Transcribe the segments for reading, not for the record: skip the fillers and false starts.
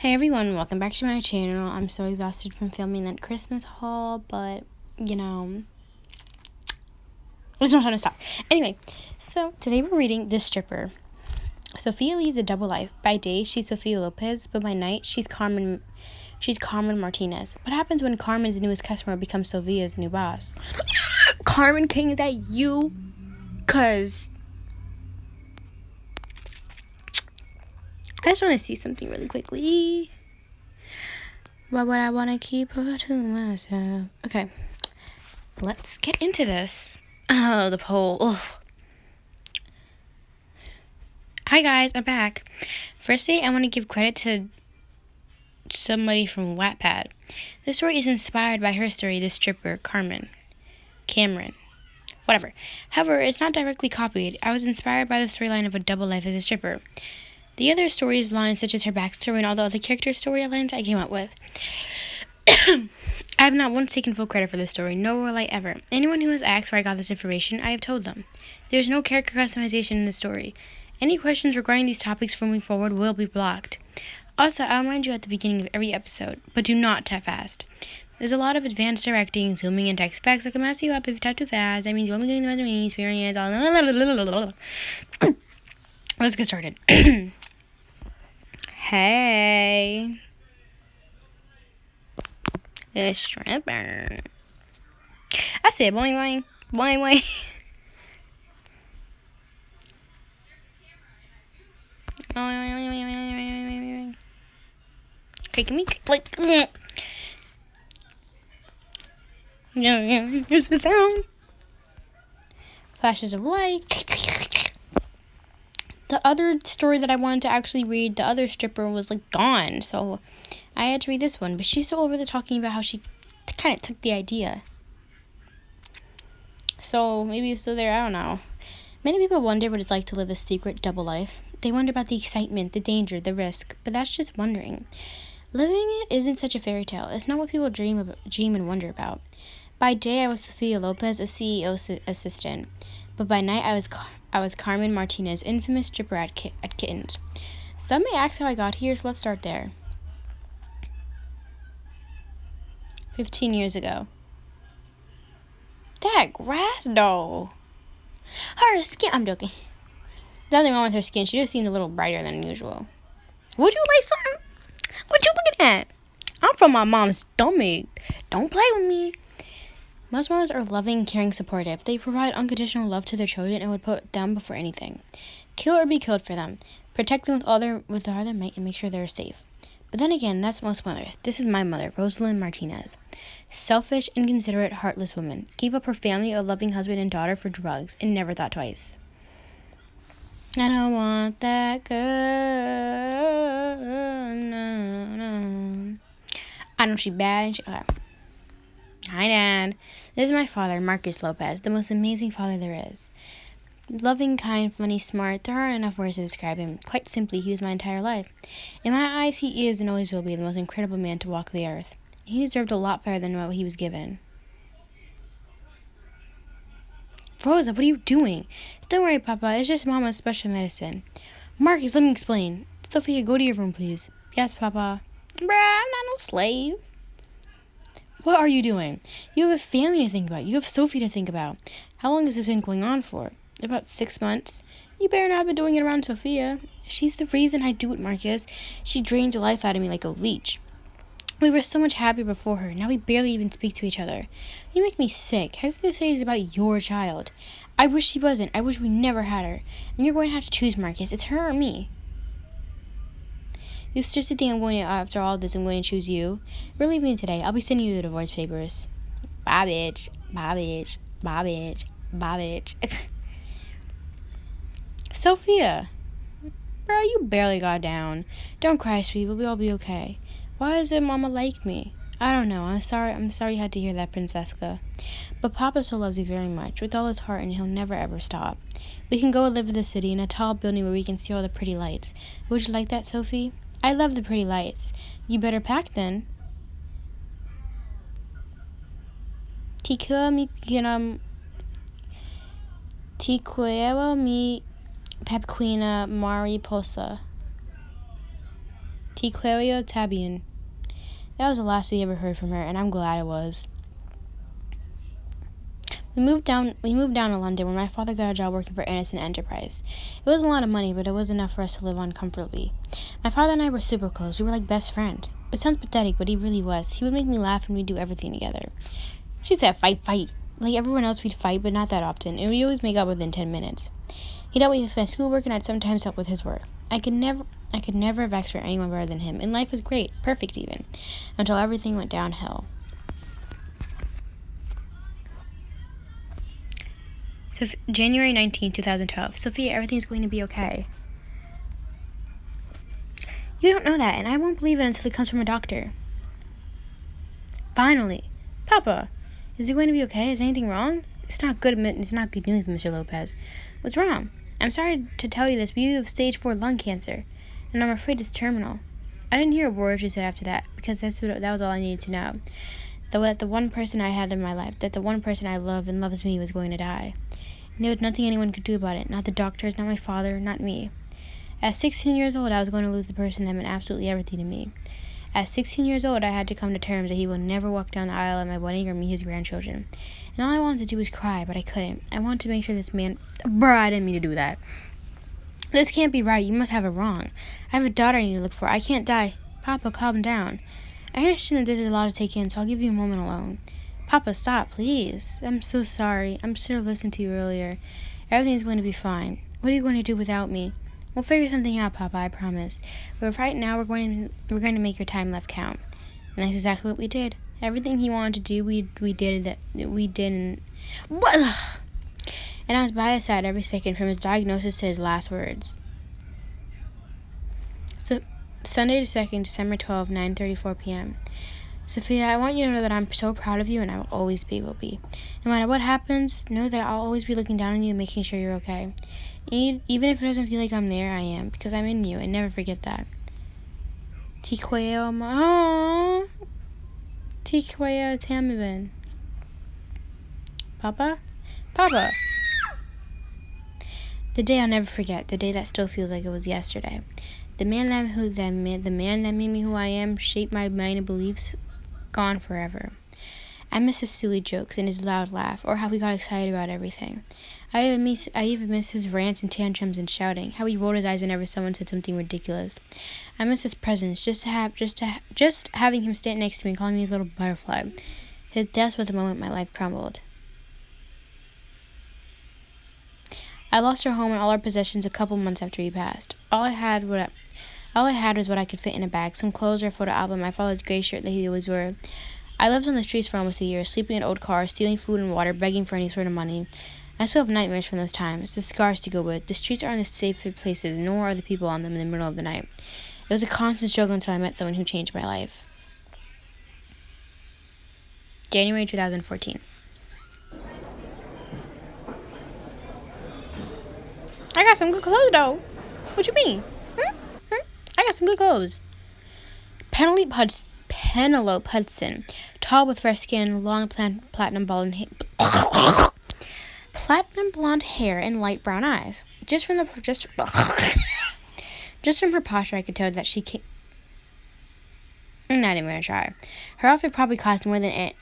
Hey everyone, welcome back to my channel. I'm so exhausted from filming that Christmas haul, but it's not time to stop. Anyway, so today we're reading This Stripper. Sophia leads a double life. By day, she's Sophia Lopez, but by night, she's Carmen Martinez. What happens when Carmen's newest customer becomes Sophia's new boss? Carmen King, is that you? Cause I just want to see something really quickly. Why would I want to keep her to myself? Okay, let's get into this. Oh, the poll. Ugh. Hi guys, I'm back. Firstly, I want to give credit to somebody from Wattpad. This story is inspired by her story, The Stripper, Cameron. Whatever. However, it's not directly copied. I was inspired by the storyline of a double life as a stripper. The other storylines, such as her backstory and all the other character storylines, I came up with. I have not once taken full credit for this story, nor will I ever. Anyone who has asked where I got this information, I have told them. There is no character customization in the story. Any questions regarding these topics moving forward will be blocked. Also, I'll remind you at the beginning of every episode, but do not tap fast. There's a lot of advanced directing, zooming, and text effects that can mess you up if you tap too fast. That means you won't be getting the memory experience. Let's get started. Hey. A stripper. I said boing boing. Boing boing. Okay, can we like here's the sound. Flashes of light. The other story that I wanted to actually read, the other stripper, was gone, so I had to read this one. But she's still over there talking about how she kind of took the idea. So maybe it's still there, I don't know. Many people wonder what it's like to live a secret double life. They wonder about the excitement, the danger, the risk, but that's just wondering. Living it isn't such a fairy tale. It's not what people dream and wonder about. By day, I was Sophia Lopez, a CEO assistant, but by night, I was Carmen Martinez, infamous stripper at Kittens. Some may ask how I got here, so let's start there. 15 years ago. That grass doll. Her skin. I'm joking. Nothing wrong with her skin. She just seemed a little brighter than usual. Would you like something? What you looking at? I'm from my mom's stomach. Don't play with me. Most mothers are loving, caring, supportive. They provide unconditional love to their children and would put them before anything. Kill or be killed for them. Protect them with all their might and make sure they're safe. But then again, that's most mothers. This is my mother, Rosalind Martinez. Selfish, inconsiderate, heartless woman. Gave up her family, a loving husband and daughter for drugs and never thought twice. I don't want that girl. No. I know she's bad. Okay. Hi, Dad. This is my father, Marcus Lopez, the most amazing father there is. Loving, kind, funny, smart. There aren't enough words to describe him. Quite simply, he was my entire life. In my eyes, he is and always will be the most incredible man to walk the earth. He deserved a lot better than what he was given. Rosa, what are you doing? Don't worry, Papa. It's just Mama's special medicine. Marcus, let me explain. Sophia, go to your room, please. Yes, Papa. Bruh, I'm not no slave. What are you doing? You have a family to think about. You have Sophie to think about. How long has this been going on for? About 6 months. You better not have been doing it around Sophia. She's the reason I do it, Marcus. She drained the life out of me like a leech. We were so much happier before her. Now we barely even speak to each other. You make me sick. How could you say it's about your child? I wish she wasn't. I wish we never had her. And you're going to have to choose, Marcus. It's her or me. You seriously think after all this, I'm going to choose you? We're leaving today. I'll be sending you the divorce papers. Bye, bitch. Bye, bitch. Bye, bitch. Bye, bitch. Sophia. Bro, you barely got down. Don't cry, sweet. We'll all be okay. Why doesn't Mama like me? I don't know. I'm sorry you had to hear that, Princesca. But Papa still loves you very much, with all his heart, and he'll never ever stop. We can go and live in the city in a tall building where we can see all the pretty lights. Would you like that, Sophie? I love the pretty lights. You better pack then. Ti quiero mi pepquina mariposa. Tiquelio Tabian. That was the last we ever heard from her, and I'm glad it was. We moved down to London, where my father got a job working for Anderson Enterprise. It wasn't a lot of money, but it was enough for us to live on comfortably. My father and I were super close. We were like best friends. It sounds pathetic, but he really was. He would make me laugh and we'd do everything together. She said, fight. Like everyone else, we'd fight, but not that often, and we'd always make up within 10 minutes. He'd help me with my schoolwork, and I'd sometimes help with his work. I could never have asked for anyone better than him, and life was great, perfect even, until everything went downhill. So, January 19, 2012. Sophia, everything's going to be okay. You don't know that, and I won't believe it until it comes from a doctor. Finally. Papa, is it going to be okay? Is anything wrong? It's not good news, Mr. Lopez. What's wrong? I'm sorry to tell you this, but you have stage 4 lung cancer, and I'm afraid it's terminal. I didn't hear a word she said after that, because that was all I needed to know. That the one person I had in my life, that the one person I love and loves me was going to die. And there was nothing anyone could do about it. Not the doctors, not my father, not me. At 16 years old, I was going to lose the person that meant absolutely everything to me. At 16 years old, I had to come to terms that he would never walk down the aisle at my wedding or meet his grandchildren. And all I wanted to do was cry, but I couldn't. I wanted to make sure this man... Bruh, I didn't mean to do that. This can't be right. You must have it wrong. I have a daughter I need to look for. I can't die. Papa, calm down. I understand that this is a lot to take in, so I'll give you a moment alone. Papa, stop, please. I'm so sorry. I should have listened to you earlier. Everything's going to be fine. What are you going to do without me? We'll figure something out, Papa, I promise. But right now, we're going to make your time left count. And that's exactly what we did. Everything he wanted to do, we did. And what? And I was by his side every second, from his diagnosis to his last words. So, Sunday the 2nd, December 12, 9:34 p.m. Sophia, I want you to know that I'm so proud of you, and I will always will be. No matter what happens, know that I'll always be looking down on you and making sure you're okay. Even if it doesn't feel like I'm there, I am, because I'm in you, and never forget that. Tiquelio Tamiban. Papa? The day I'll never forget, the day that still feels like it was yesterday. The man that made me who I am, shaped my mind and beliefs, gone forever. I miss his silly jokes and his loud laugh, or how he got excited about everything. I even miss his rants and tantrums and shouting, how he rolled his eyes whenever someone said something ridiculous. I miss his presence, just having him stand next to me and calling me his little butterfly. His death was the moment my life crumbled. I lost our home and all our possessions a couple months after he passed. All I had was what I could fit in a bag, some clothes or a photo album, my father's gray shirt that he always wore. I lived on the streets for almost a year, sleeping in old cars, stealing food and water, begging for any sort of money. I still have nightmares from those times, the scars to go with. The streets aren't the safest places, nor are the people on them in the middle of the night. It was a constant struggle until I met someone who changed my life. January 2014. I got some good clothes, though. What you mean? I got some good clothes. Penelope Hudson, tall with fresh skin, long platinum blonde hair, and light brown eyes. Just from her posture, I could tell that she came. I'm not even gonna try. Her outfit probably cost more than it.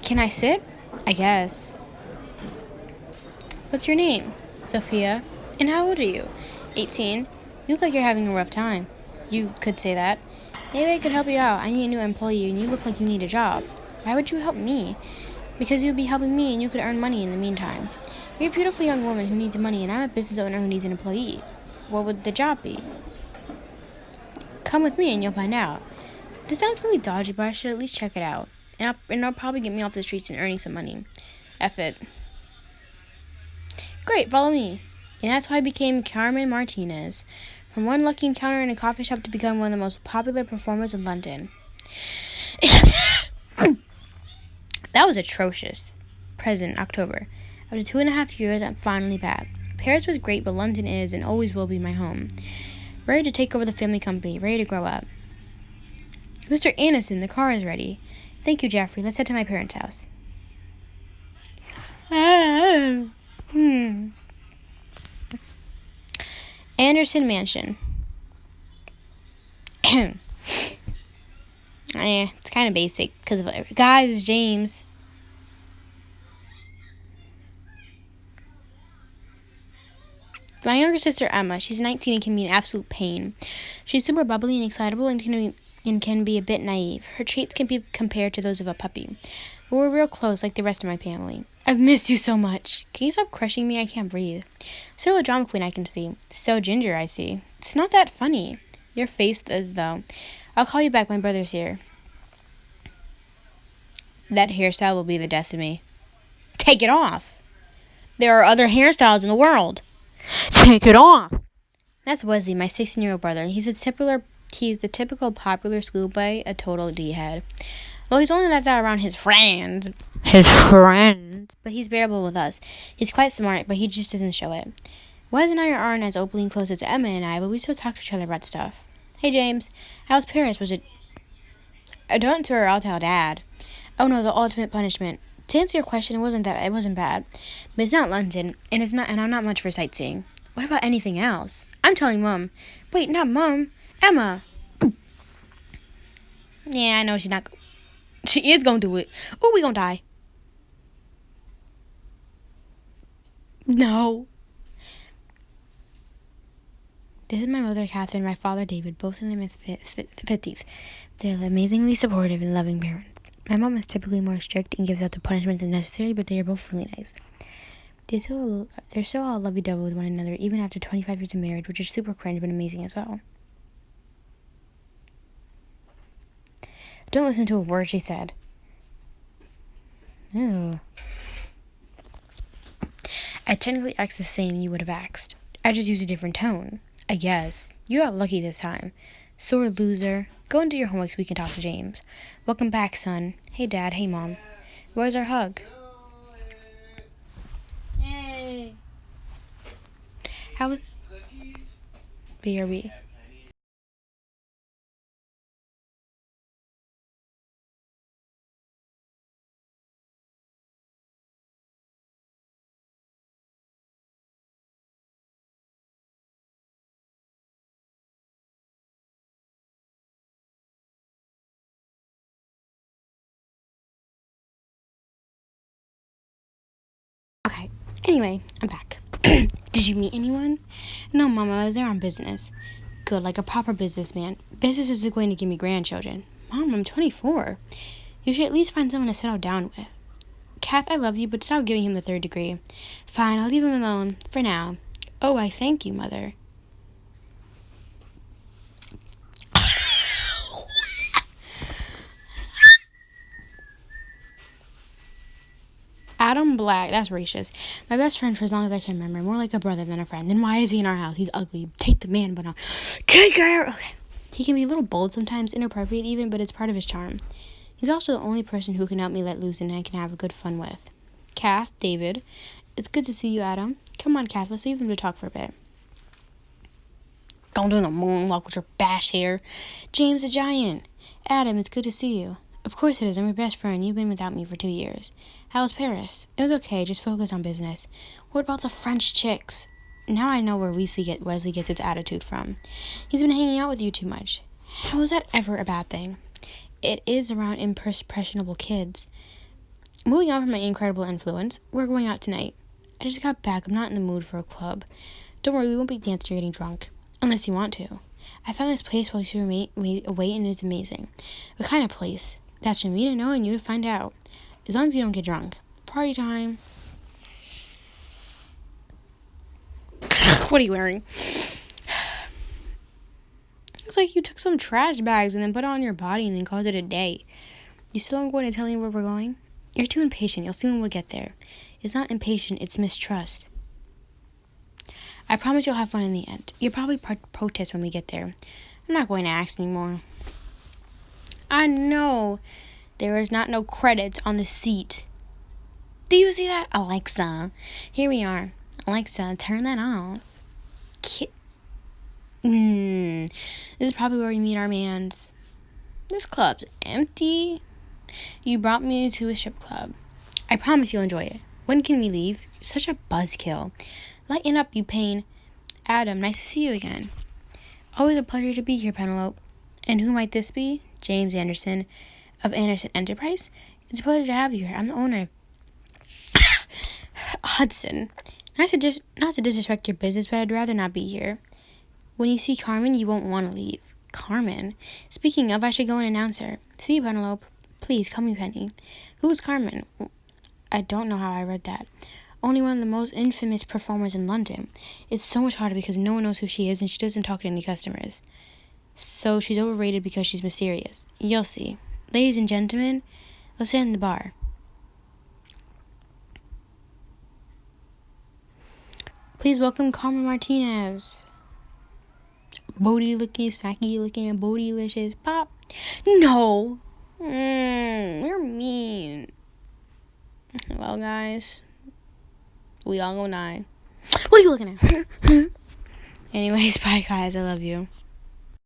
Can I sit? I guess. What's your name? Sophia. And how old are you? 18. You look like you're having a rough time. You could say that. Maybe I could help you out. I need a new employee, and you look like you need a job. Why would you help me? Because you'd be helping me, and you could earn money in the meantime. You're a beautiful young woman who needs money, and I'm a business owner who needs an employee. What would the job be? Come with me, and you'll find out. This sounds really dodgy, but I should at least check it out. And it'll probably get me off the streets and earning some money. F it. Great, follow me. And that's how I became Carmen Martinez. From one lucky encounter in a coffee shop to become one of the most popular performers in London. That was atrocious. Present, October. After 2.5 years, I'm finally back. Paris was great, but London is and always will be my home. Ready to take over the family company, ready to grow up. Mr. Anderson, the car is ready. Thank you, Jeffrey. Let's head to my parents' house. Anderson Mansion. It's kind of basic because of guys, it's James. My younger sister Emma, she's 19 and can be an absolute pain. She's super bubbly and excitable and can be a bit naive. Her traits can be compared to those of a puppy. But we're real close like the rest of my family. I've missed you so much. Can you stop crushing me? I can't breathe. Still a drama queen I can see. Still Ginger I see. It's not that funny. Your face is though. I'll call you back, my brother's here. That hairstyle will be the death of me. Take it off. There are other hairstyles in the world. Take it off. That's Wesley, my 16-year-old brother. He's the typical popular schoolboy, a total D-head. Well, he's only like that around his friends. But he's bearable with us. He's quite smart, but he just doesn't show it. Wes and I aren't as openly close as Emma and I, but we still talk to each other about stuff. Hey, James. How's Paris? Was it... Don't to her, I'll tell Dad. Oh, no, the ultimate punishment. To answer your question, it wasn't bad. But it's not London, and I'm not much for sightseeing. What about anything else? I'm telling Mom. Wait, not Mom. Emma. Yeah, I know she is gonna do it. Oh, we gonna die. No. This is my mother, Catherine, and my father, David, both in their mid-50s. They're amazingly supportive and loving parents. My mom is typically more strict and gives out the punishments as necessary, but they are both really nice. They're still all lovey-dovey with one another, even after 25 years of marriage, which is super cringe but amazing as well. Don't listen to a word she said. Ew. I technically asked the same you would have asked. I just used a different tone. I guess. You got lucky this time. Sore loser. Go and do your homework so we can talk to James. Welcome back, son. Hey, Dad. Hey, Mom. Where's our hug? Hey. How was... BRB. Okay. Anyway, I'm back. Did you meet anyone? No, Mom, I was there on business. Good, like a proper businessman. Business is going to give me grandchildren. Mom, I'm 24. You should at least find someone to settle down with. Kath, I love you, but stop giving him the 3rd degree. Fine, I'll leave him alone, for now. Oh, I thank you, Mother. Adam Black, that's racist. My best friend for as long as I can remember. More like a brother than a friend. Then why is he in our house? He's ugly. Take the man, but not. Take her! Okay. He can be a little bold sometimes, inappropriate even, but it's part of his charm. He's also the only person who can help me let loose and I can have a good fun with. Kath, David. It's good to see you, Adam. Come on, Kath, let's leave them to talk for a bit. Don't do the moonwalk with your bash hair. James the Giant. Adam, it's good to see you. Of course it is. I'm your best friend. You've been without me for 2 years. How was Paris? It was okay. Just focus on business. What about the French chicks? Now I know where Wesley gets its attitude from. He's been hanging out with you too much. How is that ever a bad thing? It is around impressionable kids. Moving on from my incredible influence, we're going out tonight. I just got back. I'm not in the mood for a club. Don't worry, we won't be dancing or getting drunk. Unless you want to. I found this place while you were away and it's amazing. What kind of place? That's for me to know and you to find out. As long as you don't get drunk. Party time. What are you wearing? Looks like you took some trash bags and then put it on your body and then called it a day. You still aren't going to tell me where we're going? You're too impatient. You'll see when we get there. It's not impatient, it's mistrust. I promise you'll have fun in the end. You'll probably protest when we get there. I'm not going to ask anymore. I know. There is no credit on the seat. Do you see that? Alexa. Here we are. Alexa, turn that on. This is probably where we meet our mans. This club's empty. You brought me to a strip club. I promise you'll enjoy it. When can we leave? You're such a buzzkill. Lighten up, you pain. Adam, nice to see you again. Always a pleasure to be here, Penelope. And who might this be? James Anderson of Anderson Enterprise. It's a pleasure to have you here. I'm the owner. Hudson. Not to disrespect your business, but I'd rather not be here. When you see Carmen, you won't want to leave. Carmen? Speaking of, I should go and announce her. See you, Penelope. Please, call me Penny. Who's Carmen? I don't know how I read that. Only one of the most infamous performers in London. It's so much harder because no one knows who she is and she doesn't talk to any customers. So she's overrated because she's mysterious. You'll see. Ladies and gentlemen, let's sit in the bar. Please welcome Carmen Martinez. Booty looking, snacky looking, bootylicious. Pop. No. You're mean. Well, guys, we all gonna die. What are you looking at? Anyways, bye, guys. I love you.